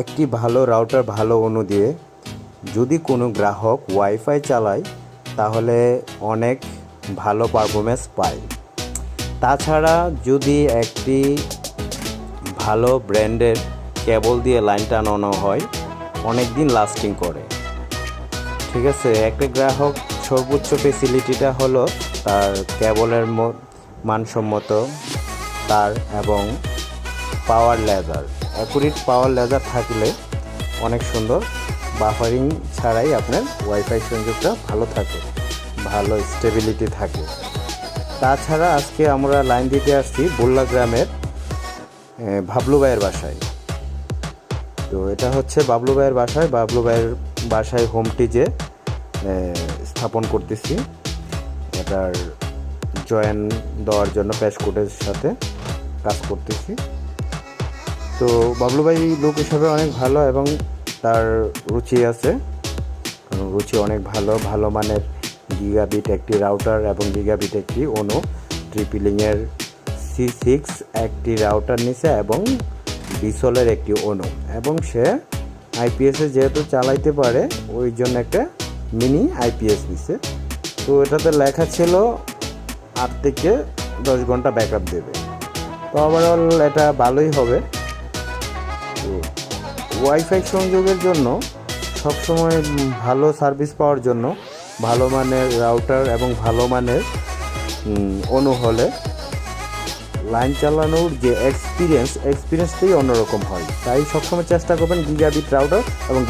একটি ভালো রাউটার ভালো অনু দিয়ে যদি কোনো গ্রাহক ওয়াইফাই চালায় তাহলে অনেক ভালো পারফরমেন্স পায়। তাছাড়া যদি একটি ভালো ব্র্যান্ডের কেবল দিয়ে লাইন টানানো হয় অনেক দিন লাস্টিং করে। ঠিক আছে, একটা গ্রাহক সর্বোচ্চ ফেসিলিটিটা হলো তার কেবলের মানসম্মত তার এবং পাওয়ার লেজার, অ্যাকুরেট পাওয়ার লেজার থাকলে অনেক সুন্দর বাফারিং ছাড়াই আপনার ওয়াইফাই সংযোগটা ভালো থাকে, ভালো স্টেবিলিটি থাকে। তাছাড়া আজকে আমরা লাইন দিতে আসছি বুল্লা গ্রামের বাবলু ভাইয়ের বাসায়। তো এটা হচ্ছে বাবলু ভাইয়ের বাসায়, বাবলু ভাইয়ের বাসায় হোমটি যে স্থাপন করতেছি, এটার জয়েন দেওয়ার জন্য প্যাসকোডের সাথে কাজ করতেছি। তো বাবলু ভাই লোক হিসাবে অনেক ভালো এবং তার রুচি আছে, রুচি অনেক ভালো, ভালো মানের গিগাবিট একটি রাউটার এবং গিগাবিট একটি অনু ট্রিপিলিংয়ের C6 একটি রাউটার নিছে এবং বিসলের একটি অনু, এবং সে আইপিএসে যেহেতু চালাইতে পারে ওই জন্য একটা মিনি আইপিএস নিছে। তো এটাতে লেখা ছিল 8 থেকে 10 ঘন্টা ব্যাকআপ দেবে। তো ওভারঅল এটা ভালোই হবে। তো ওয়াইফাই সংযোগের জন্য সবসময় ভালো সার্ভিস পাওয়ার জন্য ভালো মানের রাউটার এবং ভালো মানের অনু হলে লাইন চালানোর যে এক্সপিরিয়েন্সটাই অন্যরকম হয়। তাই সবসময় চেষ্টা করবেন গিগাবিট রাউটার এবং